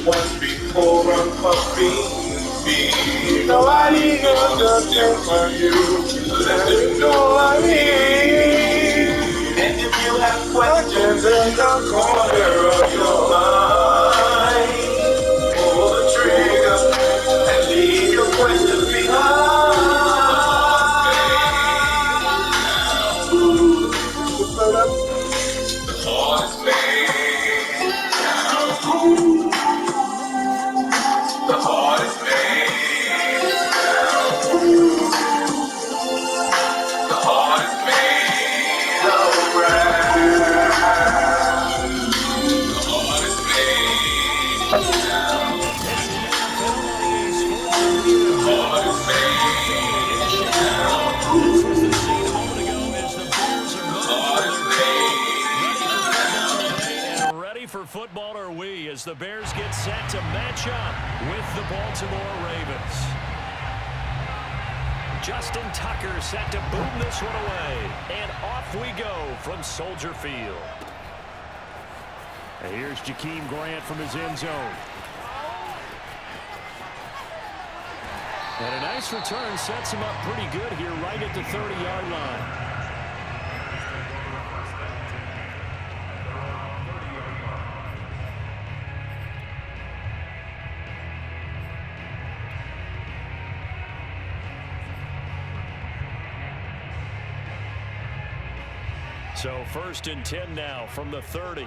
once before I'm puppy. Nobody understand for you. Let me know I'm here. And if you have questions in the corner of your mind, pull the trigger and leave your questions behind. The heart is made now. The heart is made now. The heart is made of brass. The heart is made now. It's the NFL on EA Sports, and we are back at Soldier Field in Chicago. This was the scene a moment ago as the Bears are moved from their tunnel. Ready for football are they, and ready for football are we as the Bears get set to match up with the Baltimore Ravens. Justin Tucker set to boom this one away, and off we go from Soldier Field. And here's Jakeem Grant from his end zone. And a nice return sets him up pretty good here right at the 30-yard line. So 1st and 10 now from the 30.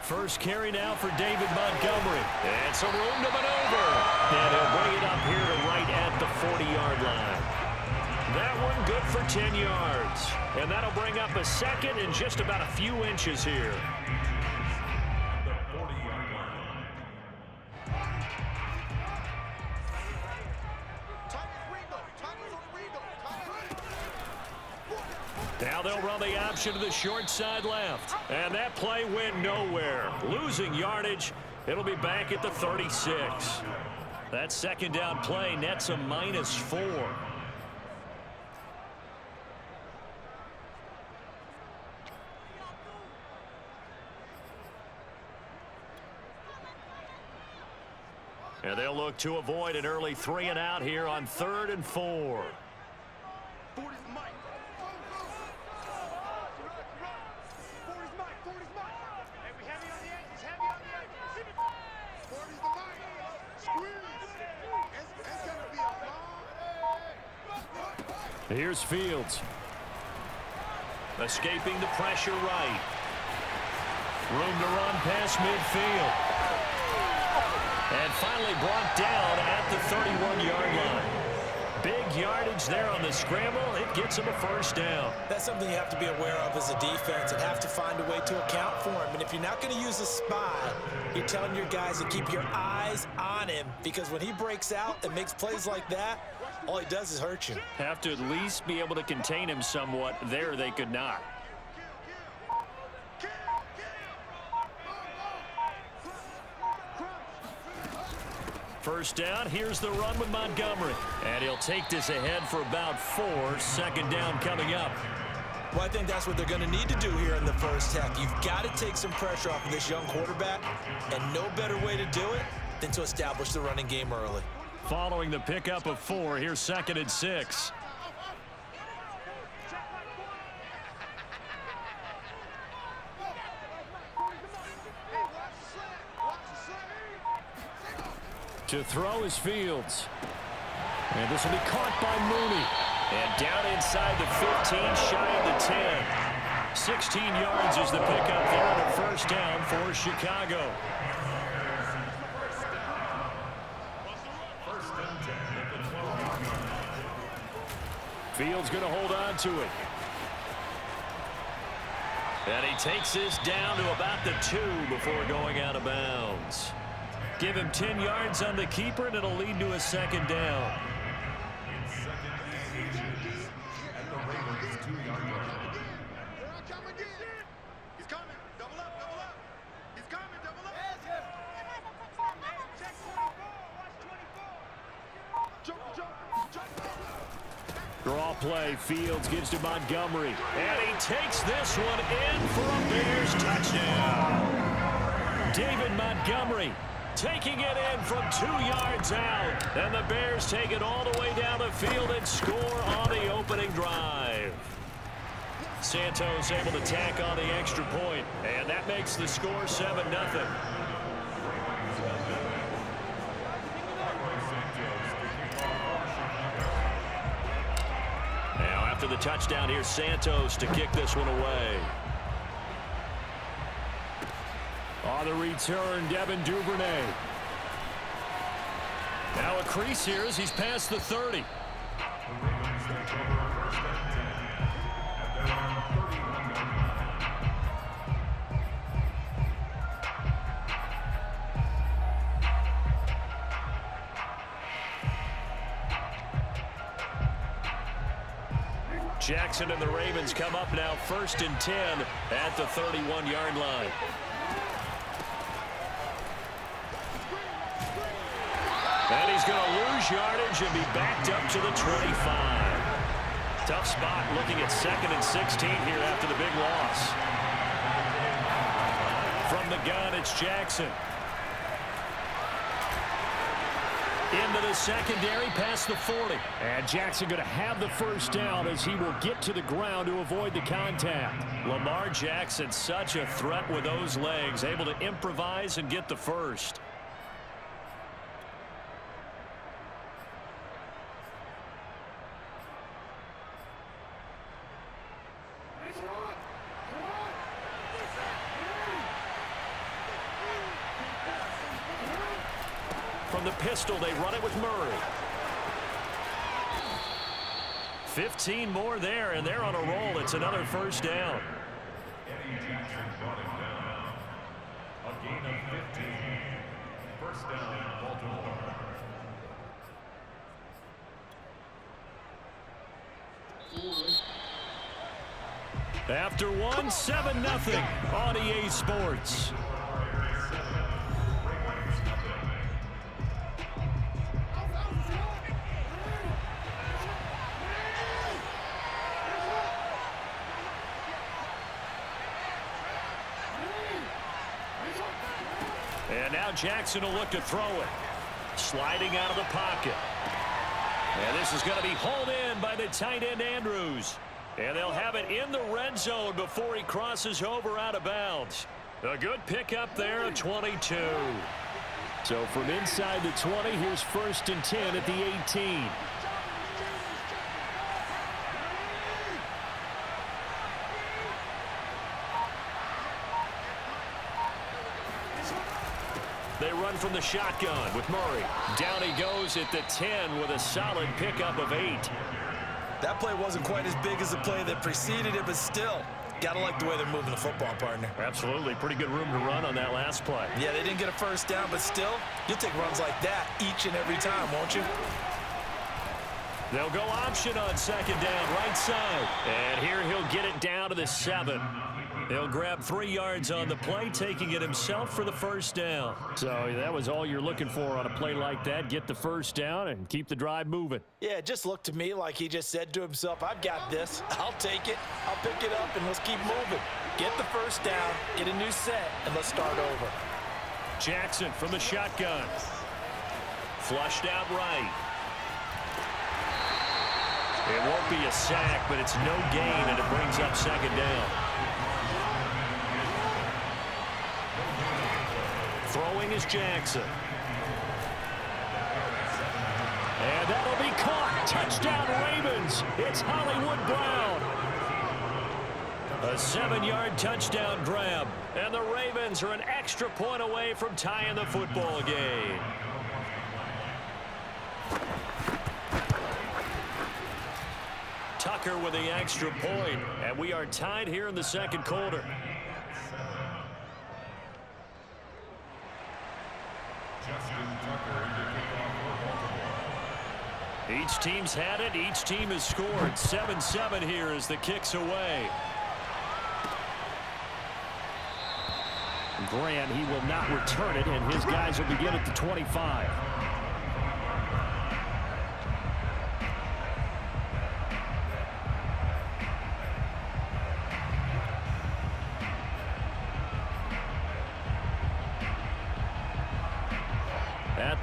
First carry now for David Montgomery. And some room to maneuver. And he'll bring it up here to right at the 40-yard line. That one good for 10 yards. And that'll bring up a second and just about a few inches here. Now they'll run the option to the short side left. And that play went nowhere. Losing yardage. It'll be back at the 36. That second down play nets a -4. And they'll look to avoid an early 3 and out here on 3rd and 4. Here's Fields. Escaping the pressure right. Room to run past midfield. And finally brought down at the 31-yard line. Big yardage there on the scramble. It gets him a first down. That's something you have to be aware of as a defense and have to find a way to account for him. And if you're not going to use a spy, you're telling your guys to keep your eyes on him, because when he breaks out and makes plays like that, all he does is hurt you. Have to at least be able to contain him somewhat. There they could not. First down, here's the run with Montgomery. And he'll take this ahead for about 4. 2nd down coming up. Well, I think that's what they're going to need to do here in the first half. You've got to take some pressure off of this young quarterback, and no better way to do it than to establish the running game early. Following the pickup of 4, here's 2nd and 6. To throw is Fields. And this will be caught by Mooney. And down inside the 15, shy of the 10. 16 yards is the pickup there on a first down for Chicago. Fields going to hold on to it. And he takes this down to about the 2 before going out of bounds. Give him 10 yards on the keeper, and it'll lead to a 2nd down. Draw play. Fields gives to Montgomery. And he takes this one in for a Bears touchdown. David Montgomery taking it in from 2 yards out. And the Bears take it all the way down the field and score on the opening drive. Santos able to tack on the extra point, and that makes the score 7-0. Now after the touchdown, here's Santos to kick this one away. On the return, Devin Duvernay. Now a crease here as he's past the 30. Jackson and the Ravens come up now 1st and 10 at the 31-yard line. And he's going to lose yardage and be backed up to the 25. Tough spot looking at 2nd and 16 here after the big loss. From the gun, it's Jackson. Into the secondary past the 40. And Jackson going to have the first down as he will get to the ground to avoid the contact. Lamar Jackson, such a threat with those legs, able to improvise and get the first. From the pistol, they run it with Murray. 15 more there, and they're on a roll. It's another first down. Jackson brought him down. A gain of 15. First down, Baltimore. After one, 7-0 on EA Sports. And now Jackson will look to throw it. Sliding out of the pocket. And this is going to be hauled in by the tight end Andrews. And they'll have it in the red zone before he crosses over out of bounds. A good pickup there, a 22. So from inside the 20, here's 1st and 10 at the 18. They run from the shotgun with Murray. Down he goes at the 10 with a solid pickup of 8. That play wasn't quite as big as the play that preceded it, but still, got to like the way they're moving the football, partner. Absolutely. Pretty good room to run on that last play. Yeah, they didn't get a first down, but still, you'll take runs like that each and every time, won't you? They'll go option on 2nd down, right side. And here he'll get it down to the 7. He'll grab 3 yards on the play, taking it himself for the first down. So that was all you're looking for on a play like that. Get the first down and keep the drive moving. Yeah, it just looked to me like he just said to himself, I've got this. I'll take it. I'll pick it up, and let's keep moving. Get the first down, get a new set, and let's start over. Jackson from the shotgun. Flushed out right. It won't be a sack, but it's no gain, and it brings up 2nd down. Throwing is Jackson. And that'll be caught. Touchdown Ravens. It's Hollywood Brown. A 7-yard touchdown grab. And the Ravens are an extra point away from tying the football game. Tucker with the extra point. And we are tied here in the 2nd quarter. Each team's had it. Each team has scored. 7-7 here as the kick's away. Grant, he will not return it, and his guys will begin at the 25.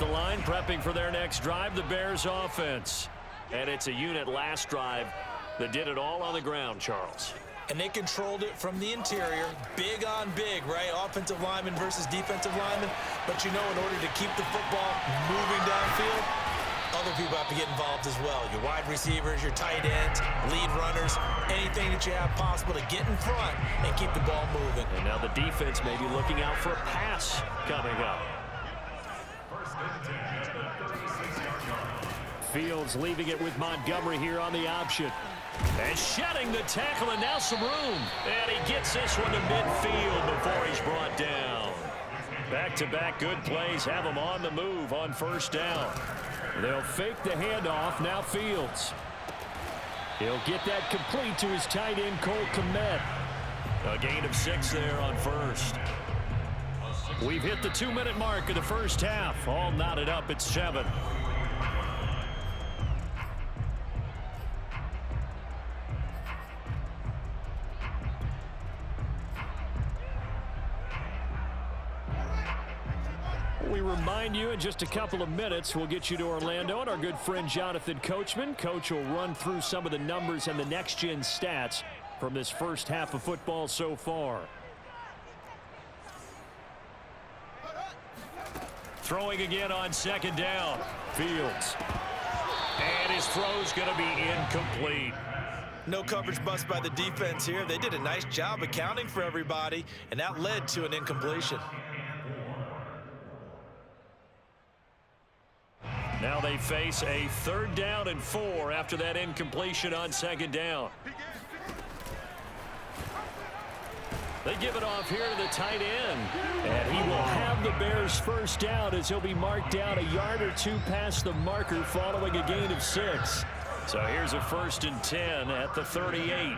line, prepping for their next drive, the Bears offense. And it's a unit last drive that did it all on the ground, Charles. And they controlled it from the interior, big on big, right? Offensive lineman versus defensive lineman. But you know, in order to keep the football moving downfield, other people have to get involved as well. Your wide receivers, your tight ends, lead runners, anything that you have possible to get in front and keep the ball moving. And now the defense may be looking out for a pass coming up. Fields leaving it with Montgomery here on the option. And shedding the tackle, and now some room. And he gets this one to midfield before he's brought down. Back-to-back good plays have him on the move on first down. They'll fake the handoff, now Fields. He'll get that complete to his tight end, Cole Kmet. A gain of 6 there on first. We've hit the 2-minute mark of the first half. All knotted up at 7. We remind you in just a couple of minutes we'll get you to Orlando and our good friend Jonathan Coachman. Coach will run through some of the numbers and the next-gen stats from this first half of football so far. Throwing again on second down. Fields. And his throw's going to be incomplete. No coverage bust by the defense here. They did a nice job accounting for everybody, and that led to an incompletion. Now they face a 3rd down and 4 after that incompletion on second down. They give it off here to the tight end. And he will have the Bears first down as he'll be marked down a yard or 2 past the marker following a gain of 6. So here's a 1st and 10 at the 38.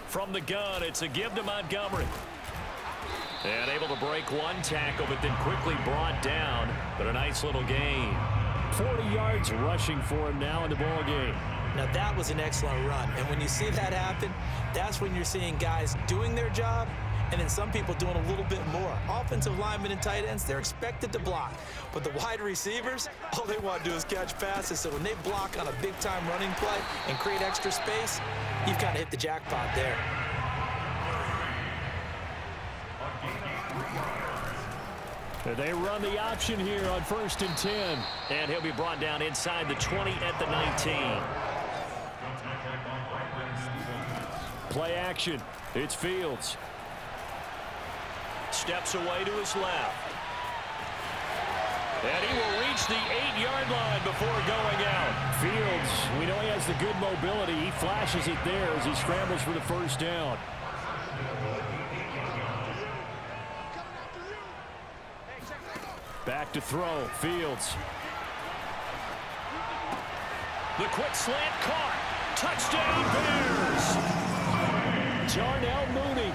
From the gun, it's a give to Montgomery. And able to break one tackle, but then quickly brought down. But a nice little gain. 40 yards rushing for him now in the ball game. Now that was an excellent run. And when you see that happen, that's when you're seeing guys doing their job and then some people doing a little bit more. Offensive linemen and tight ends, they're expected to block. But the wide receivers, all they want to do is catch passes. So when they block on a big-time running play and create extra space, you've kind of hit the jackpot there. They run the option here on 1st and 10. And he'll be brought down inside the 20 at the 19. Play action. It's Fields. Steps away to his left. And he will reach the 8-yard line before going out. Fields, we know he has the good mobility. He flashes it there as he scrambles for the first down. Back to throw. Fields. The quick slant caught. Touchdown Bears. Darnell Mooney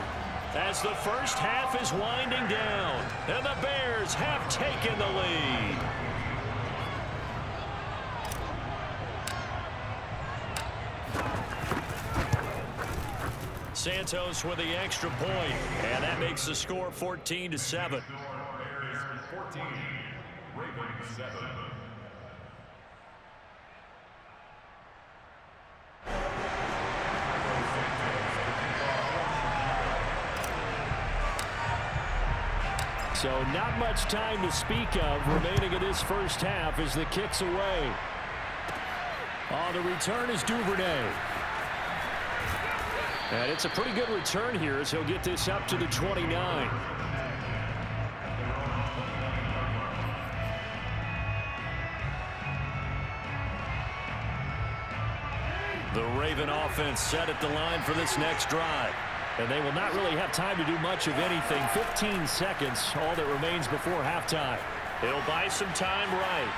as the first half is winding down. And the Bears have taken the lead. Santos with the extra point. And that makes the score 14-7. 14, Ravens 7. So not much time to speak of remaining in this first half as the kick's away. On the return is Duvernay. And it's a pretty good return here as he'll get this up to the 29. The Raven offense set at the line for this next drive. And they will not really have time to do much of anything. 15 seconds, all that remains before halftime. He'll buy some time right.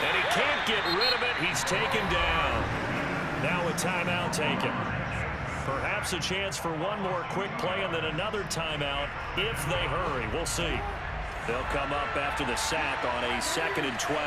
And he can't get rid of it. He's taken down. Now a timeout taken. Perhaps a chance for one more quick play and then another timeout if they hurry. We'll see. They'll come up after the sack on a 2nd and 12.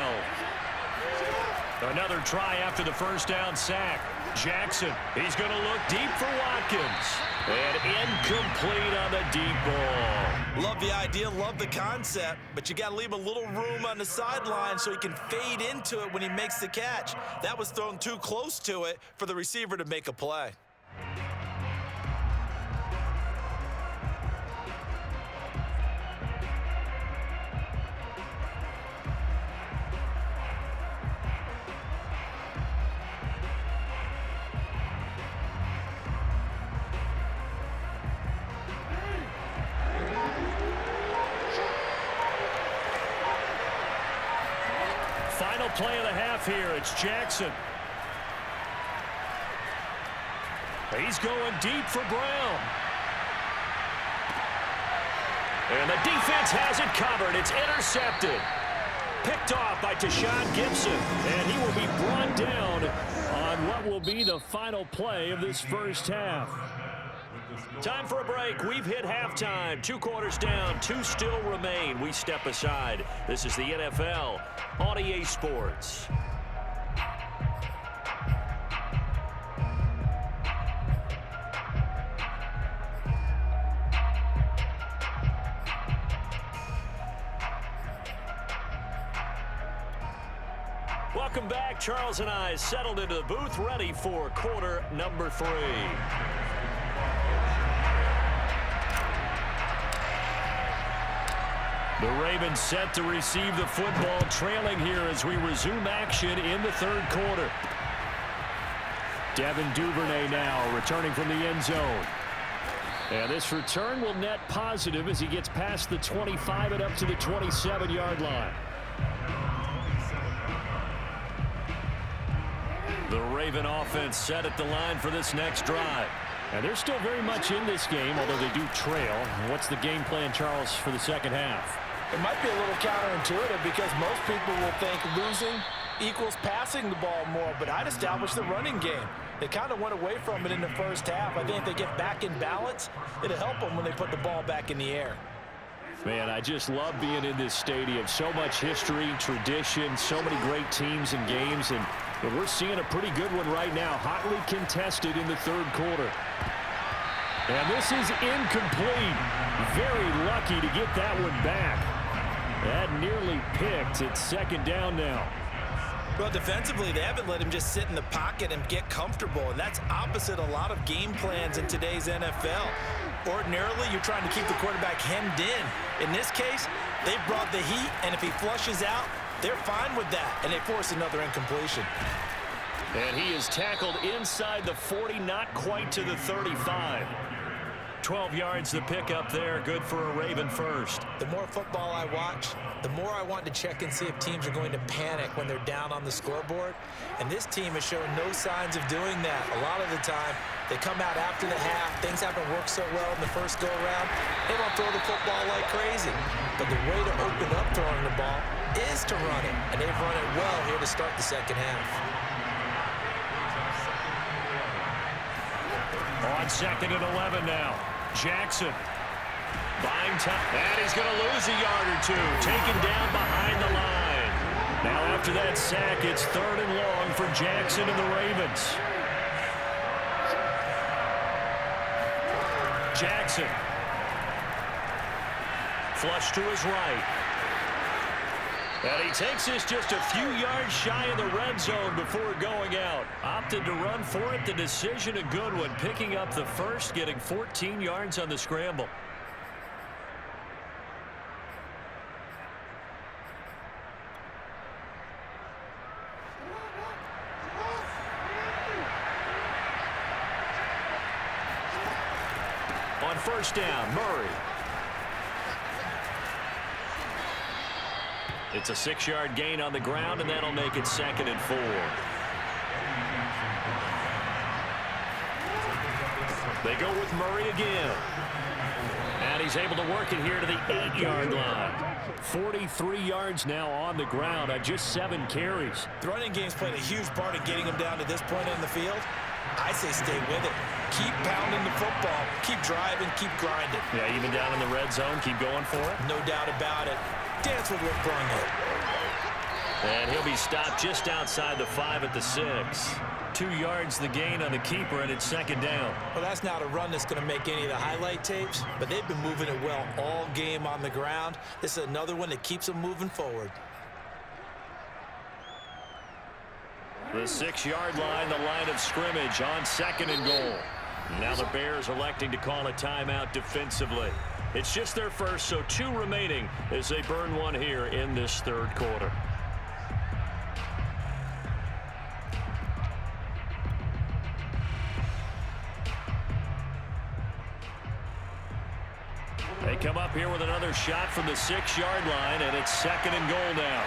Another try after the first down sack. Jackson, he's going to look deep for Watkins. And incomplete on the deep ball. Love the idea, love the concept, but you got to leave a little room on the sideline so he can fade into it when he makes the catch. That was thrown too close to it for the receiver to make a play. Final play of the half here. It's Jackson. He's going deep for Brown. And the defense has it covered. It's intercepted. Picked off by Tashawn Gibson. And he will be brought down on what will be the final play of this first half. Time for a break. We've hit halftime. 2 quarters down. 2 still remain. We step aside. This is the NFL on EA Sports. Welcome back. Charles and I settled into the booth, ready for quarter number 3. The Ravens set to receive the football, trailing here as we resume action in the third quarter. Devin Duvernay now returning from the end zone. And this return will net positive as he gets past the 25 and up to the 27-yard line. The Raven offense set at the line for this next drive. And they're still very much in this game, although they do trail. What's the game plan, Charles, for the second half? It might be a little counterintuitive because most people will think losing equals passing the ball more, but I'd establish the running game. They kind of went away from it in the first half. I think if they get back in balance, it'll help them when they put the ball back in the air. Man, I just love being in this stadium. So much history, tradition, so many great teams and games, and we're seeing a pretty good one right now, hotly contested in the third quarter. And this is incomplete. Very lucky to get that one back. That nearly picked. It's second down now. Well, defensively, they haven't let him just sit in the pocket and get comfortable, and that's opposite a lot of game plans in today's NFL. Ordinarily, you're trying to keep the quarterback hemmed in. In this case, they brought the heat, and if he flushes out, they're fine with that, and they force another incompletion. And he is tackled inside the 40, not quite to the 35. 12 yards the pickup there, good for a Raven first. The more football I watch, the more I want to check and see if teams are going to panic when they're down on the scoreboard. And this team has shown no signs of doing that. A lot of the time, they come out after the half. Things haven't worked so well in the first go-around. They don't throw the football like crazy. But the way to open up throwing the ball is to run it. And they've run it well here to start the second half. On second and 11 now. Jackson. Buying time. And he's going to lose a yard or two. Taken down behind the line. Now after that sack, it's third and long for Jackson and the Ravens. Jackson. Flush to his right. And he takes this just a few yards shy of the red zone before going out. Opted to run for it. The decision a good one. Picking up the first, getting 14 yards on the scramble. On first down, Murray. It's a 6-yard gain on the ground, and that'll make it second and 4. They go with Murray again. And he's able to work it here to the 8-yard line. 43 yards now on the ground on just 7 carries. The running game's played a huge part in getting him down to this point in the field. I say stay with it. Keep pounding the football. Keep driving. Keep grinding. Yeah, even down in the red zone, keep going for it. No doubt about it. Dance with what brung it. And he'll be stopped just outside the 5 at the 6. 2 yards the gain on the keeper, and it's second down. Well, that's not a run that's going to make any of the highlight tapes, but they've been moving it well all game on the ground. This is another one that keeps them moving forward. The 6-yard line, the line of scrimmage on second and goal. Now the Bears electing to call a timeout defensively. It's just their first, so 2 remaining as they burn one here in this third quarter. They come up here with another shot from the 6-yard line, and it's second and goal now.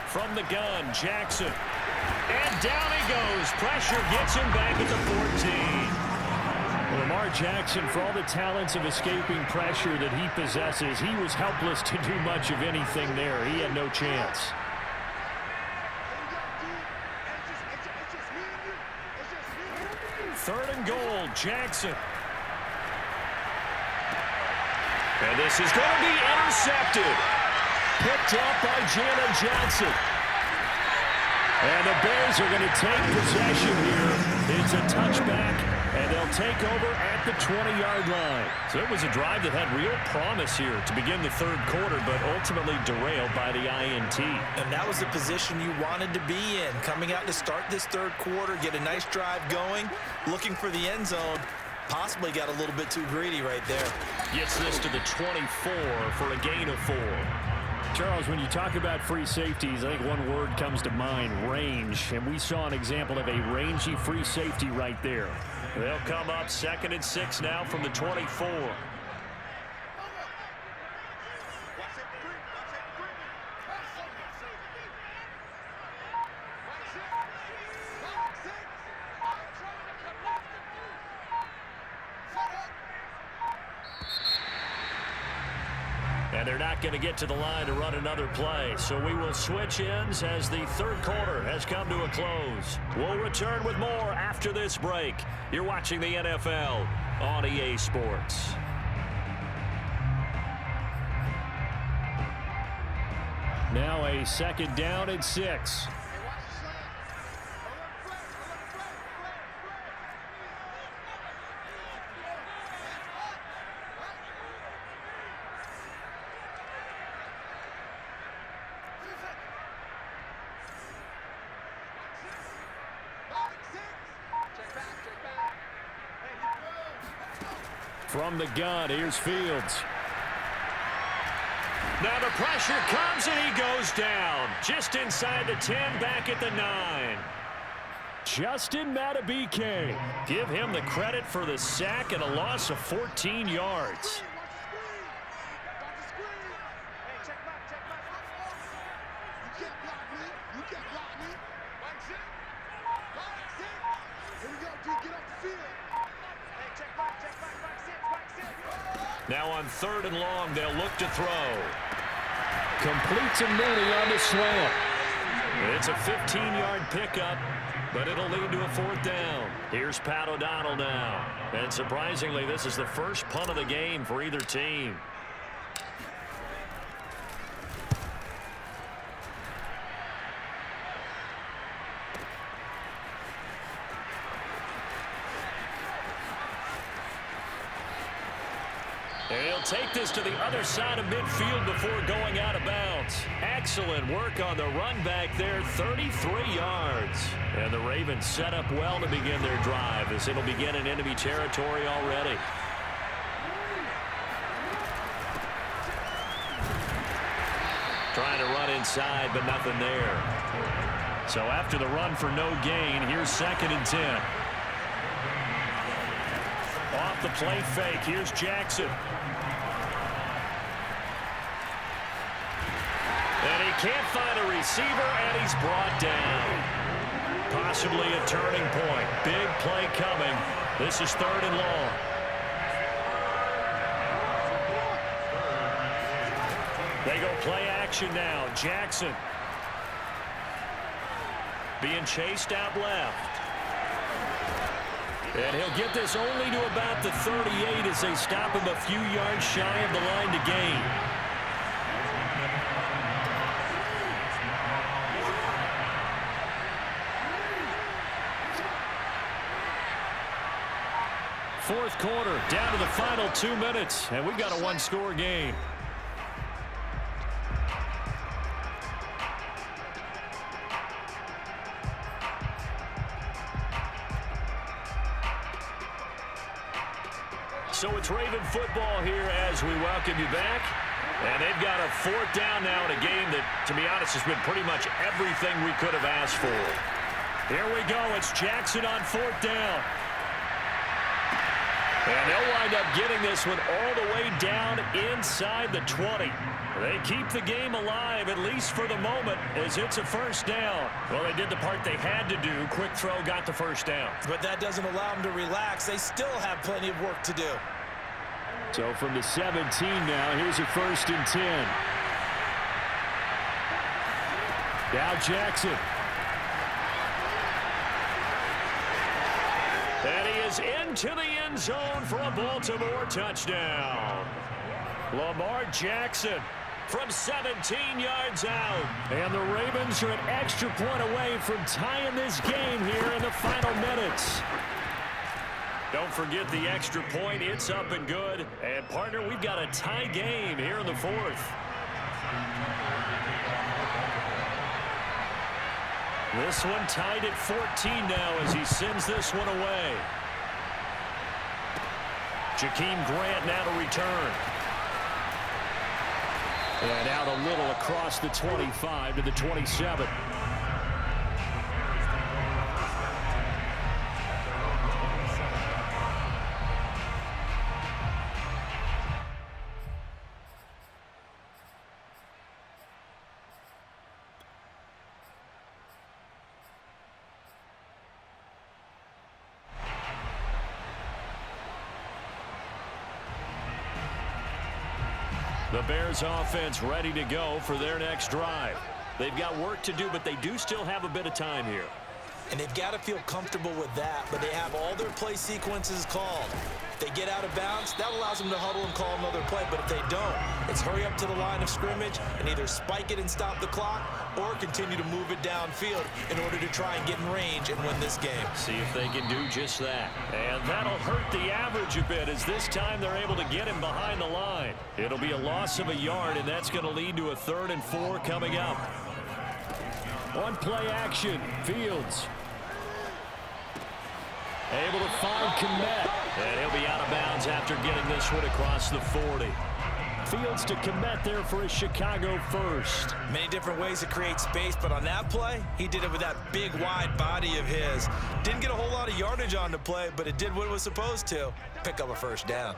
From the gun, Jackson. And down he goes. Pressure gets him back at the 14. Lamar Jackson, for all the talents of escaping pressure that he possesses, he was helpless to do much of anything there. He had no chance. Third and goal, Jackson. And this is going to be intercepted. Picked up by Jalen Johnson. And the Bears are going to take possession here. It's a touchback, and they'll take over at the 20-yard line. So it was a drive that had real promise here to begin the third quarter, but ultimately derailed by the INT. And that was the position you wanted to be in. Coming out to start this third quarter, get a nice drive going, looking for the end zone. Possibly got a little bit too greedy right there. Gets this to the 24 for a gain of 4. Charles, when you talk about free safeties, I think one word comes to mind, range. And we saw an example of a rangy free safety right there. They'll come up second and 6 now from the 24. And they're not going to get to the line to run another play. So we will switch ends as the third quarter has come to a close. We'll return with more after this break. You're watching the NFL on EA Sports. Now a second down and 6. From the gun, here's Fields. Now the pressure comes and he goes down. Just inside the 10, back at the 9. Justin Madubuike. Give him the credit for the sack and a loss of 14 yards. Now on third and long, they'll look to throw. Completes a Mooney on the slant. It's a 15-yard pickup, but it'll lead to a fourth down. Here's Pat O'Donnell now. And surprisingly, this is the first punt of the game for either team. And he'll take this to the other side of midfield before going out of bounds. Excellent work on the run back there, 33 yards. And the Ravens set up well to begin their drive as it'll begin in enemy territory already. Trying to run inside, but nothing there. So after the run for no gain, here's second and 10. Off the play fake, here's Jackson. And he can't find a receiver, and he's brought down. Possibly a turning point. Big play coming. This is third and long. They go play action now. Jackson. being chased out left. And he'll get this only to about the 38 as they stop him a few yards shy of the line to gain. Fourth quarter, down to the final 2 minutes, and we've got a one-score game. So it's Raven football here as we welcome you back. And they've got a fourth down now in a game that, to be honest, has been pretty much everything we could have asked for. Here we go. It's Jackson on fourth down. And they'll wind up getting this one all the way down inside the 20. They keep the game alive, at least for the moment, as it's a first down. Well, they did the part they had to do. Quick throw, got the first down. But that doesn't allow them to relax. They still have plenty of work to do. So from the 17 now, here's a 1st and 10. Now Jackson. And he is into the end zone for a Baltimore touchdown. Lamar Jackson from 17 yards out. And the Ravens are an extra point away from tying this game here in the final minutes. Don't forget the extra point. It's up and good. And, partner, we've got a tie game here in the fourth. This one tied at 14 now as he sends this one away. Jakeem Grant now to return. And out a little across the 25 to the 27. The Bears offense ready to go for their next drive. They've got work to do, but they do still have a bit of time here. And they've got to feel comfortable with that, but they have all their play sequences called. If they get out of bounds, that allows them to huddle and call another play, but if they don't, it's hurry up to the line of scrimmage and either spike it and stop the clock or continue to move it downfield in order to try and get in range and win this game. See if they can do just that. And that'll hurt the average a bit as this time they're able to get him behind the line. It'll be a loss of a yard, and that's going to lead to a 3rd and 4 coming up. On play action, Fields. Able to find Kmet. And he'll be out of bounds after getting this one across the 40. Fields to Kmet there for a Chicago first. Many different ways to create space, but on that play, he did it with that big, wide body of his. Didn't get a whole lot of yardage on the play, but it did what it was supposed to. Pick up a first down.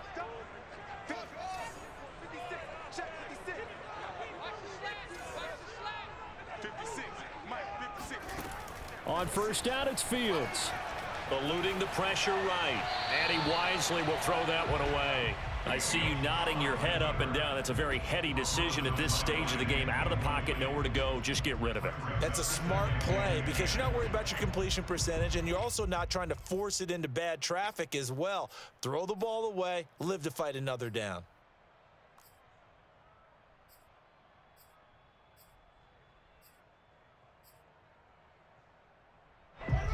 On first down, it's Fields. Eluding the pressure right. And he wisely will throw that one away. I see you nodding your head up and down. That's a very heady decision at this stage of the game. Out of the pocket, nowhere to go. Just get rid of it. That's a smart play because you're not worried about your completion percentage, and you're also not trying to force it into bad traffic as well. Throw the ball away, live to fight another down.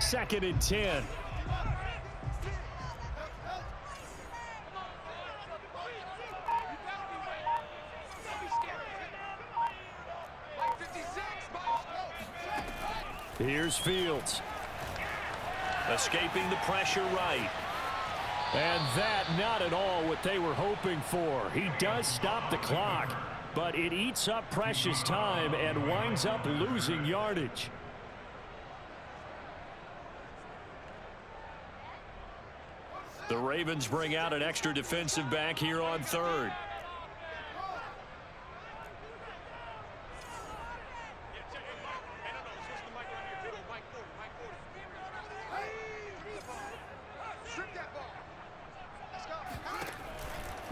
Second and 10. Here's Fields. Escaping the pressure right. And that not at all what they were hoping for. He does stop the clock, but it eats up precious time and winds up losing yardage. The Ravens bring out an extra defensive back here on 3rd.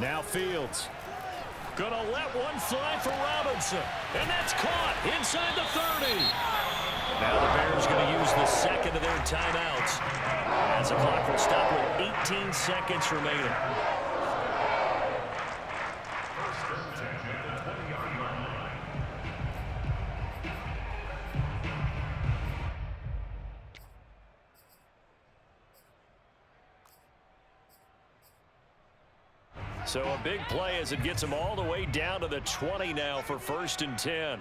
Now Fields. Gonna let one fly for Robinson. And that's caught inside the 30. Now the Bears going to use the second of their timeouts as the clock will stop with 18 seconds remaining. So a big play as it gets them all the way down to the 20 now for 1st and 10.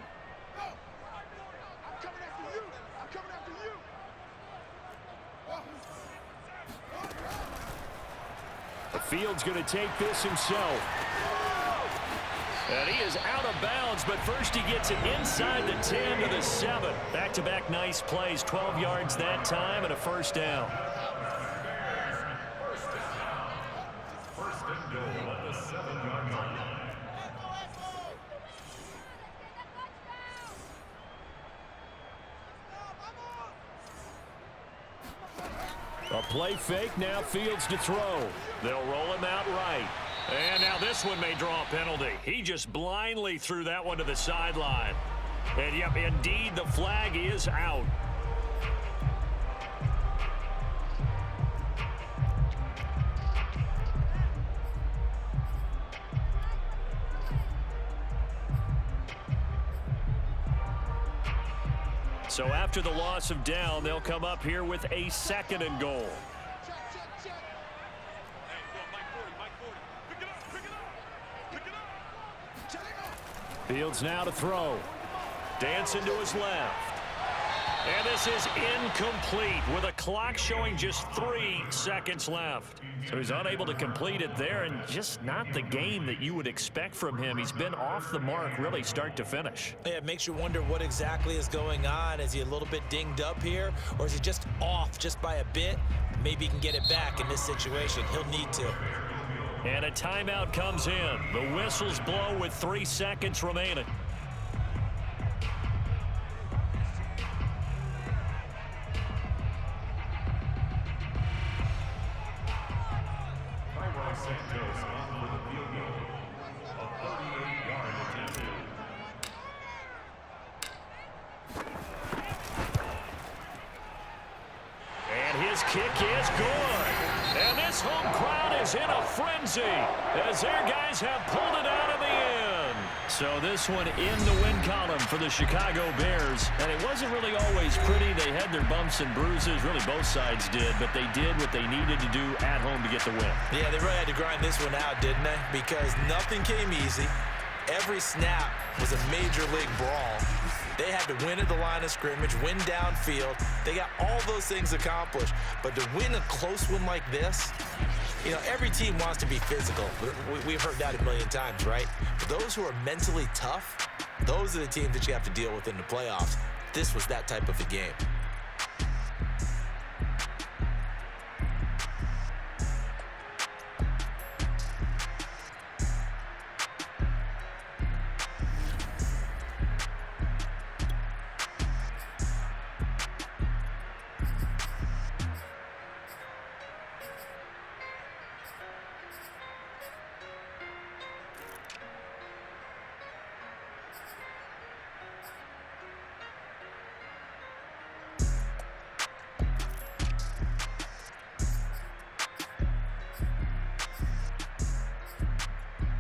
The Field's going to take this himself. And he is out of bounds, but first he gets it inside the 10 to the 7. Back-to-back nice plays, 12 yards that time and a 1st down. A play fake, now Fields to throw. They'll roll him out right. And now this one may draw a penalty. He just blindly threw that one to the sideline. And yep, indeed, the flag is out. So after the loss of down, they'll come up here with a 2nd and goal. Fields now to throw. Dancing to his left. And this is incomplete with a clock showing just 3 seconds left. So he's unable to complete it there, and just not the game that you would expect from him. He's been off the mark really start to finish. Yeah, it makes you wonder what exactly is going on. Is he a little bit dinged up here, or is he just off just by a bit? Maybe he can get it back in this situation. He'll need to. And a timeout comes in. The whistles blow with 3 seconds remaining. Kick is good. And this home crowd is in a frenzy as their guys have pulled it out in the end. So this one in the win column for the Chicago Bears. And it wasn't really always pretty. They had their bumps and bruises. Really both sides did. But they did what they needed to do at home to get the win. Yeah, they really had to grind this one out, didn't they? Because nothing came easy. Every snap was a major league brawl. They had to win at the line of scrimmage, win downfield. They got all those things accomplished. But to win a close one like this, you know, every team wants to be physical. We've heard that a million times, right? But those who are mentally tough, those are the teams that you have to deal with in the playoffs. This was that type of a game.